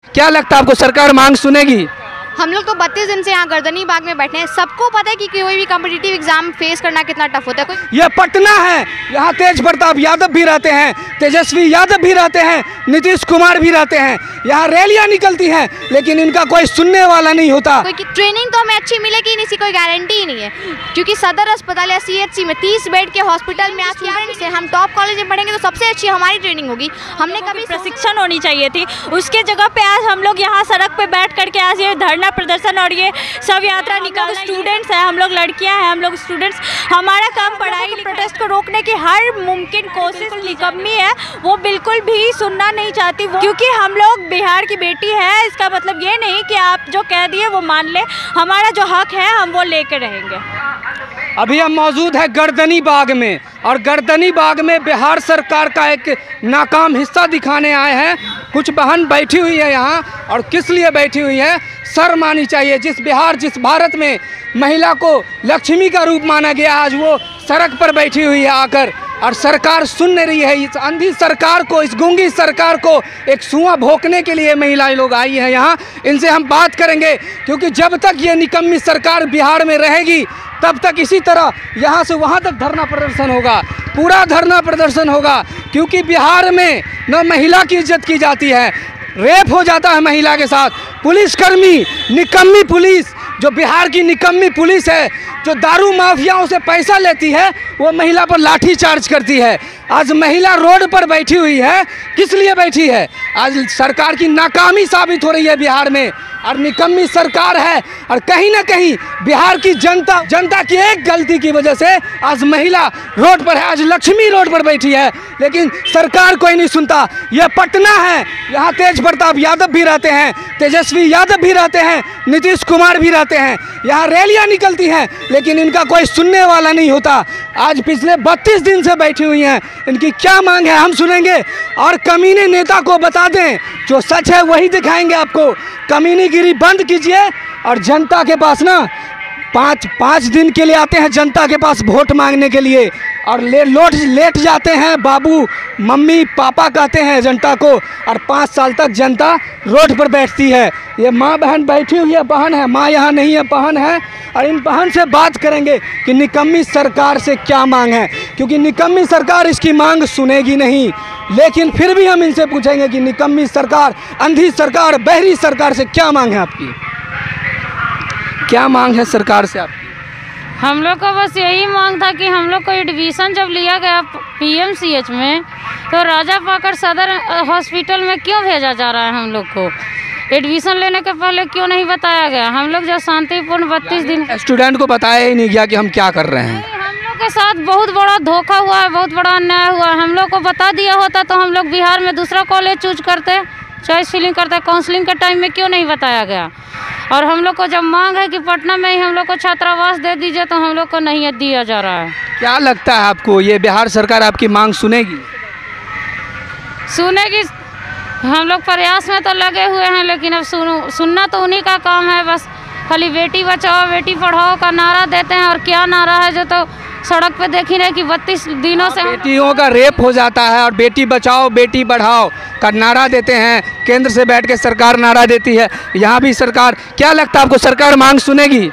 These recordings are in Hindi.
क्या लगता है आपको सरकार मांग सुनेगी? हम लोग तो 32 दिन से यहाँ गर्दनी बाग में बैठे हैं। सबको पता है कि कोई भी कॉम्पिटिटिव एग्जाम फेस करना कितना टफ होता है। यह पटना है, यहाँ तेज प्रताप यादव भी रहते हैं, तेजस्वी यादव भी रहते हैं, नीतीश कुमार भी रहते हैं। यहाँ रैलियाँ निकलती हैं लेकिन इनका कोई सुनने वाला नहीं होता। कोई ट्रेनिंग तो हमें अच्छी मिलेगी नहीं, इसकी कोई गारंटी ही नहीं है, क्योंकि सदर अस्पताल या CHC में 30 बेड के हॉस्पिटल में स्टूडेंट से हम टॉप कॉलेज में पढ़ेंगे तो सबसे अच्छी हमारी ट्रेनिंग होगी। हमने कभी प्रशिक्षण होनी चाहिए थी, उसके जगह पे आज हम लोग यहाँ सड़क पे बैठ करके आज ये धरना प्रदर्शन और ये सब यात्रा निकाल। स्टूडेंट्स हैं, हम लोग लड़कियां हैं, हम लोग स्टूडेंट्स, हमारा काम पढ़ाई प्रोटेस्ट को रोकने की हर मुमकिन कोशिश निकम्मी है, वो बिल्कुल भी सुनना नहीं चाहती। क्योंकि हम लोग बिहार की बेटी है, इसका मतलब ये नहीं कि आप जो कह दिए वो मान ले, हमारा जो हक है हम वो लेकर रहेंगे। अभी हम मौजूद है गर्दनी बाग में और गर्दनी बाग में बिहार सरकार का एक नाकाम हिस्सा दिखाने आए हैं। कुछ बहन बैठी हुई है यहाँ, और किस लिए बैठी हुई है? शर्म आनी चाहिए। जिस भारत में महिला को लक्ष्मी का रूप माना गया, आज वो सड़क पर बैठी हुई है आकर, और सरकार सुन नहीं रही है। इस अंधी सरकार को, इस गूंगी सरकार को एक सुआ भोंकने के लिए महिलाएं लोग आई हैं यहाँ। इनसे हम बात करेंगे, क्योंकि जब तक ये निकम्मी सरकार बिहार में रहेगी तब तक इसी तरह यहाँ से वहाँ तक धरना प्रदर्शन होगा, पूरा धरना प्रदर्शन होगा। क्योंकि बिहार में न महिला की इज्जत की जाती है, रेप हो जाता है महिला के साथ। पुलिसकर्मी, निकम्मी पुलिस, जो बिहार की निकम्मी पुलिस है, जो दारू माफियाओं से पैसा लेती है, वो महिला पर लाठी चार्ज करती है। आज महिला रोड पर बैठी हुई है, किस लिए बैठी है? आज सरकार की नाकामी साबित हो रही है बिहार में, और निकम्मी सरकार है। और कहीं ना कहीं बिहार की जनता की एक गलती की वजह से आज महिला रोड पर है, आज लक्ष्मी रोड पर बैठी है, लेकिन सरकार कोई नहीं सुनता। यह पटना है, यहाँ तेज प्रताप यादव भी रहते हैं, तेजस्वी यादव भी रहते हैं, नीतीश कुमार भी रहते हैं। यहाँ रैलियाँ निकलती हैं लेकिन इनका कोई सुनने वाला नहीं होता। आज पिछले 32 दिन से बैठी हुई हैं, इनकी क्या मांग है हम सुनेंगे, और कमीने नेता को बता दें, जो सच है वही दिखाएंगे आपको। कमीनीगिरी बंद कीजिए, और जनता के पास ना पाँच दिन के लिए आते हैं जनता के पास वोट मांगने के लिए, और लेट जाते हैं बाबू मम्मी पापा कहते हैं जनता को, और 5 साल तक जनता रोड पर बैठती है। ये माँ बहन बैठी हुई है, बहन है, माँ यहाँ नहीं है, बहन है, और इन बहन से बात करेंगे कि निकम्मी सरकार से क्या मांग है, क्योंकि निकम्मी सरकार इसकी मांग सुनेगी नहीं। लेकिन फिर भी हम इनसे पूछेंगे कि निकम्मी सरकार, अंधी सरकार, बहरी सरकार से क्या मांग है आपकी? क्या मांग है सरकार से आपकी? हम लोग का बस यही मांग था कि हम लोग को एडमिशन जब लिया गया PMCH में, तो राजा पाकर सदर हॉस्पिटल में क्यों भेजा जा रहा है? हम लोग को एडमिशन लेने के पहले क्यों नहीं बताया गया? हम लोग जो शांतिपूर्ण 32 दिन स्टूडेंट को बताया ही नहीं गया कि हम क्या कर रहे हैं। हम लोग के साथ बहुत बड़ा धोखा हुआ है, बहुत बड़ा अन्याय हुआ है। हम लोग को बता दिया होता तो हम लोग बिहार में दूसरा कॉलेज चूज करते, चॉइस फिलिंग करते। काउंसलिंग के टाइम में क्यों नहीं बताया गया? और हम लोग को जब मांग है कि पटना में ही हम लोग को छात्रावास दे दीजिए, तो हम लोग को नहीं दिया जा रहा है। क्या लगता है आपको, ये बिहार सरकार आपकी मांग सुनेगी? सुनेगी, हम लोग प्रयास में तो लगे हुए हैं, लेकिन अब सुनना तो उन्हीं का काम है। बस खाली बेटी बचाओ बेटी पढ़ाओ का नारा देते हैं, और क्या नारा है जो तो सड़क पे देख ही रहे कि 32 दिनों से बेटियों का रेप हो जाता है, और बेटी बचाओ बेटी पढ़ाओ का नारा देते हैं। केंद्र से बैठ के सरकार नारा देती है, यहाँ भी सरकार। क्या लगता है आपको, सरकार मांग सुनेगी?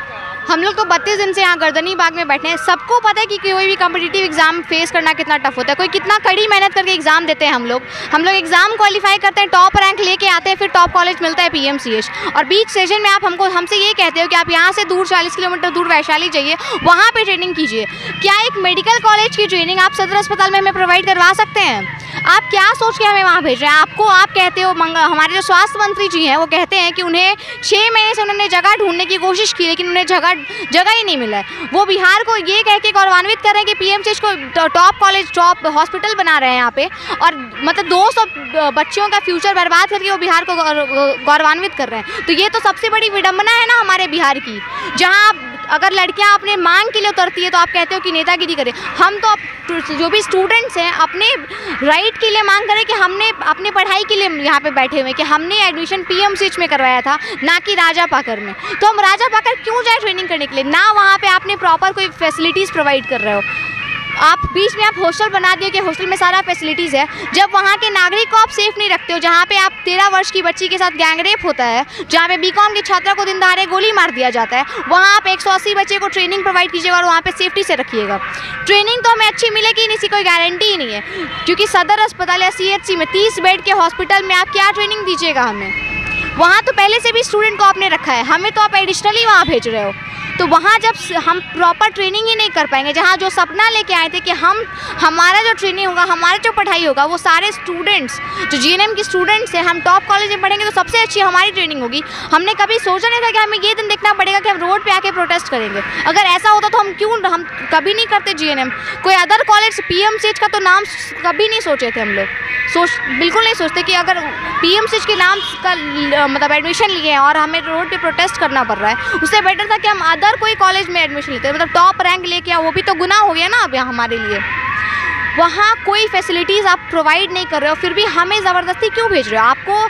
हम लोग तो 32 दिन से यहाँ गर्दनी बाग में बैठे हैं। सबको पता है कि कोई भी कॉम्पिटिटिव एग्जाम फेस करना कितना टफ होता है, कोई कितना कड़ी मेहनत करके एग्जाम देते हैं। हम लोग एग्जाम क्वालिफाई करते हैं, टॉप रैंक लेके आते हैं, फिर टॉप कॉलेज मिलता है PMCH, और बीच सेशन में आप हमसे ये कहते हो कि आप यहाँ से दूर 40 किलोमीटर दूर वैशाली जाइए, वहाँ पे ट्रेनिंग कीजिए। क्या एक मेडिकल कॉलेज की ट्रेनिंग आप सदर अस्पताल में हमें प्रोवाइड करवा सकते हैं? आप क्या सोच के हमें वहाँ भेज रहे हैं? आप कहते हो, हमारे जो स्वास्थ्य मंत्री जी हैं वो कहते हैं कि उन्हें 6 महीने से उन्होंने जगह ढूंढने की कोशिश की, लेकिन उन्हें जगह ही नहीं मिला है। वो बिहार को ये कह के गौरवान्वित कर रहे हैं कि PMCH को टॉप कॉलेज, टॉप हॉस्पिटल बना रहे हैं यहाँ पे, और मतलब 200 बच्चियों का फ्यूचर बर्बाद करके वो बिहार को गौरवान्वित कर रहे हैं। तो ये तो सबसे बड़ी विडम्बना है ना हमारे बिहार की, जहाँ अगर लड़कियां अपने मांग के लिए उतरती है तो आप कहते हो कि नेतागिरी करें। हम तो जो भी स्टूडेंट्स हैं अपने राइट के लिए मांग करें कि हमने अपनी पढ़ाई के लिए यहाँ पे बैठे हुए कि हमने एडमिशन PMCH में करवाया था, ना कि राजा पाकर में। तो हम राजा पाकर क्यों जाए ट्रेनिंग करने के लिए? ना वहाँ पे आपने प्रॉपर कोई फैसिलिटीज़ प्रोवाइड कर रहे हो। आप बीच में आप हॉस्टल बना दिए कि हॉस्टल में सारा फैसिलिटीज़ है, जब वहाँ के नागरिक को आप सेफ नहीं रखते हो, जहाँ पे आप 13 वर्ष की बच्ची के साथ गैंगरेप होता है, जहाँ पे बीकॉम के छात्रा को दिन दहाड़े गोली मार दिया जाता है, वहाँ आप 180 बच्चे को ट्रेनिंग प्रोवाइड कीजिएगा और वहाँ पे सेफ्टी से रखिएगा। ट्रेनिंग तो हमें अच्छी मिलेगी नहीं, इसकी कोई गारंटी ही नहीं है, क्योंकि सदर अस्पताल या CHC में 30 बेड के हॉस्पिटल में आप क्या ट्रेनिंग दीजिएगा हमें? वहाँ तो पहले से भी स्टूडेंट को आपने रखा है, हमें तो आप एडिशनली वहाँ भेज रहे हो। तो वहाँ जब हम प्रॉपर ट्रेनिंग ही नहीं कर पाएंगे, जहाँ जो सपना लेके आए थे कि हमारा जो ट्रेनिंग होगा, हमारा जो पढ़ाई होगा, वो सारे स्टूडेंट्स जो GNM के स्टूडेंट्स हैं, हम टॉप कॉलेज में पढ़ेंगे तो सबसे अच्छी हमारी ट्रेनिंग होगी। हमने कभी सोचा नहीं था कि हमें ये दिन देखना पड़ेगा कि हम रोड पे आके प्रोटेस्ट करेंगे। अगर ऐसा होता तो हम कभी नहीं करते GNM। कोई अदर कॉलेज PMCH का तो नाम कभी नहीं सोचे थे हम लोग, बिल्कुल नहीं सोचते कि अगर PMCH के नाम का मतलब एडमिशन लिए हैं और हमें रोड पे प्रोटेस्ट करना पड़ रहा है, उससे बेटर था कि हम अदर कोई कॉलेज में एडमिशन लेते, मतलब टॉप रैंक लेके आओ, वो भी तो गुनाह हो गया ना अब यहाँ हमारे लिए। वहाँ कोई फैसिलिटीज़ आप प्रोवाइड नहीं कर रहे हो, फिर भी हमें ज़बरदस्ती क्यों भेज रहे हो? आपको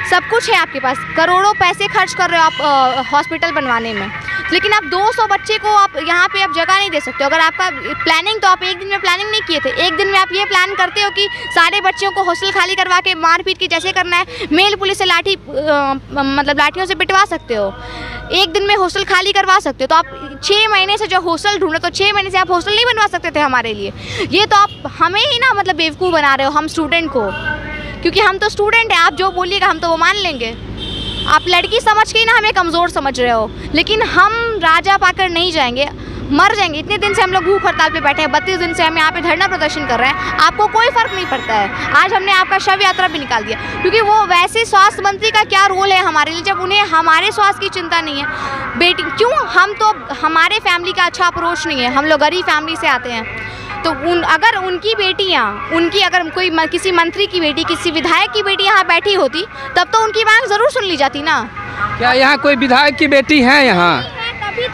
सब कुछ है, आपके पास करोड़ों पैसे खर्च कर रहे हो आप हॉस्पिटल बनवाने में, लेकिन आप 200 बच्चे को आप यहाँ पे आप जगह नहीं दे सकते हो। अगर आपका प्लानिंग तो आप एक दिन में प्लानिंग नहीं किए थे, एक दिन में आप ये प्लान करते हो कि सारे बच्चों को हॉस्टल खाली करवा के मारपीट की जैसे करना है, मेल पुलिस से मतलब लाठियों से पिटवा सकते हो, एक दिन में हॉस्टल खाली करवा सकते हो। तो आप 6 महीने से जो हॉस्टल ढूंढ रहे, तो 6 महीने से आप हॉस्टल नहीं बनवा सकते थे हमारे लिए? ये तो आप हमें ही ना मतलब बेवकूफ़ बना रहे हो, हम स्टूडेंट को, क्योंकि हम तो स्टूडेंट हैं, आप जो बोलिएगा हम तो वो मान लेंगे। आप लड़की समझ के ही ना हमें कमज़ोर समझ रहे हो, लेकिन हम राजा पाकर नहीं जाएंगे, मर जाएंगे। इतने दिन से हम लोग भूख हड़ताल पे बैठे हैं, 32 दिन से हम यहाँ पे धरना प्रदर्शन कर रहे हैं, आपको कोई फ़र्क नहीं पड़ता है। आज हमने आपका शव यात्रा भी निकाल दिया, क्योंकि वो वैसे स्वास्थ्य मंत्री का क्या रोल है हमारे लिए, जब उन्हें हमारे स्वास्थ्य की चिंता नहीं है। बेटी क्यों, हम तो हमारे फैमिली का अच्छा अप्रोच नहीं है, हम लोग गरीब फैमिली से आते हैं, तो अगर उनकी बेटियाँ, अगर कोई किसी मंत्री की बेटी, किसी विधायक की बेटी यहाँ बैठी होती, तब तो उनकी मांग ज़रूर सुन ली जाती ना। क्या यहाँ कोई विधायक की बेटी है यहाँ?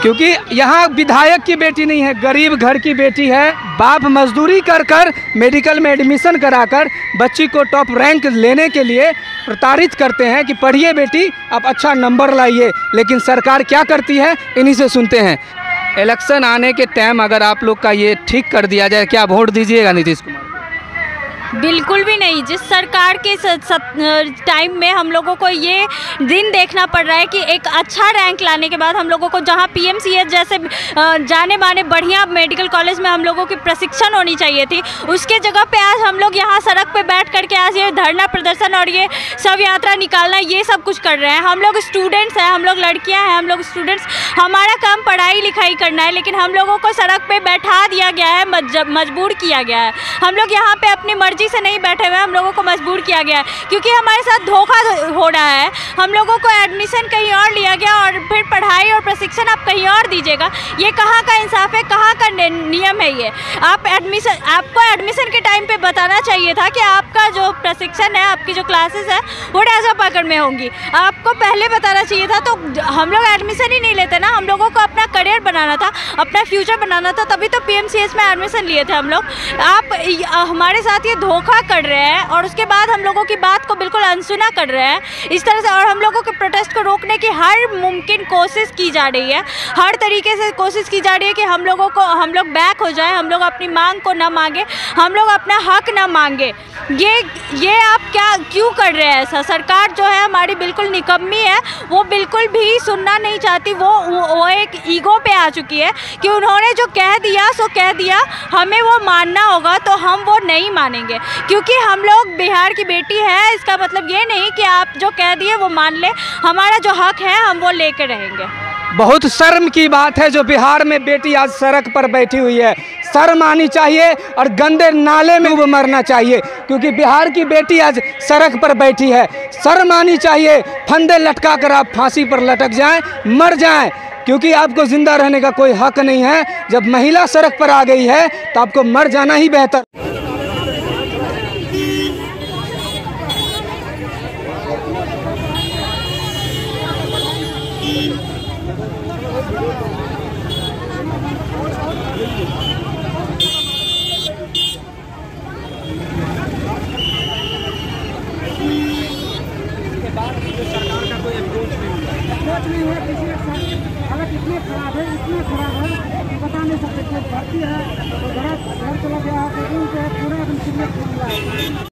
क्योंकि यहाँ विधायक की बेटी नहीं है, गरीब घर की बेटी है। बाप मजदूरी कर मेडिकल में एडमिशन कराकर बच्ची को टॉप रैंक लेने के लिए प्रताड़ित करते हैं कि पढ़िए बेटी, आप अच्छा नंबर लाइए, लेकिन सरकार क्या करती है, इन्हीं से सुनते हैं। इलेक्शन आने के टाइम अगर आप लोग का ये ठीक कर दिया जाए, क्या वोट दीजिएगा नीतीश कुमार? बिल्कुल भी नहीं। जिस सरकार के टाइम में हम लोगों को ये दिन देखना पड़ रहा है कि एक अच्छा रैंक लाने के बाद हम लोगों को जहां PMCH जैसे जाने माने बढ़िया मेडिकल कॉलेज में हम लोगों की प्रशिक्षण होनी चाहिए थी, उसके जगह पे आज हम लोग यहाँ सड़क पे बैठ करके आज ये धरना प्रदर्शन और ये शव यात्रा निकालना, ये सब कुछ कर रहे हैं। हम लोग स्टूडेंट्स हैं, हम लोग लड़कियाँ हैं, हम लोग स्टूडेंट्स, हमारा काम पढ़ाई लिखाई करना है, लेकिन हम लोगों को सड़क पर बैठा दिया गया है, मजबूर किया गया है। हम लोग यहाँ पर अपनी मर्जी से नहीं बैठे हुए, हम लोगों को मजबूर किया गया है, क्योंकि हमारे साथ धोखा हो रहा है। हम लोगों को एडमिशन कहीं और लिया गया और फिर पढ़ाई और प्रशिक्षण आप कहीं और दीजिएगा। ये कहाँ का इंसाफ है, कहाँ का नियम है? ये आपको एडमिशन के टाइम पे बताना चाहिए था कि आपका जो प्रशिक्षण है, आपकी जो क्लासेस है वो राजा पाकड़ में होंगी, आपको पहले बताना चाहिए था। तो हम लोग एडमिशन ही नहीं लेते ना, हम लोगों को अपना करियर बनाना था, अपना फ्यूचर बनाना था, तभी तो PMCH में एडमिशन लिए थे हम लोग। आप हमारे साथ ये धोखा कर रहे हैं और उसके बाद हम लोगों की बात को बिल्कुल अनसुना कर रहे हैं इस तरह से, और हम लोगों के प्रोटेस्ट को रोकने की हर मुमकिन कोशिश की जा रही है, हर तरीके से कोशिश की जा रही है कि हम लोग बैक हो जाए, हम लोग अपनी मांग को ना मांगे, हम लोग अपना हक ना मांगे। ये आप क्यों कर रहे हैं ऐसा? सरकार जो है हमारी बिल्कुल निकम्मी है, वो बिल्कुल भी सुनना नहीं चाहती, वो एक ईगो पे आ चुकी है कि उन्होंने जो कह दिया सो कह दिया, हमें वो मानना होगा, तो हम वो नहीं मानेंगे, क्योंकि हम लोग बिहार की बेटी है। इसका मतलब ये नहीं कि आप जो कह दिए वो मान ले, हमारा जो हक है हम वो लेकर रहेंगे। बहुत शर्म की बात है जो बिहार में बेटी आज सड़क पर बैठी हुई है, शर्म आनी चाहिए और गंदे नाले में वो मरना चाहिए, क्योंकि बिहार की बेटी आज सड़क पर बैठी है, शर्म आनी चाहिए। फंदे लटका कर आप फांसी पर लटक जाएं, मर जाएं, क्योंकि आपको जिंदा रहने का कोई हक नहीं है। जब महिला सड़क पर आ गई है तो आपको मर जाना ही बेहतर। सरकार का कोई अप्रोच नहीं है, किसी अगर इतने खराब है, बता नहीं सकते, कोई भर्ती है तो घर चला गया है, तो पूरा एकदम सीरियस मामला है।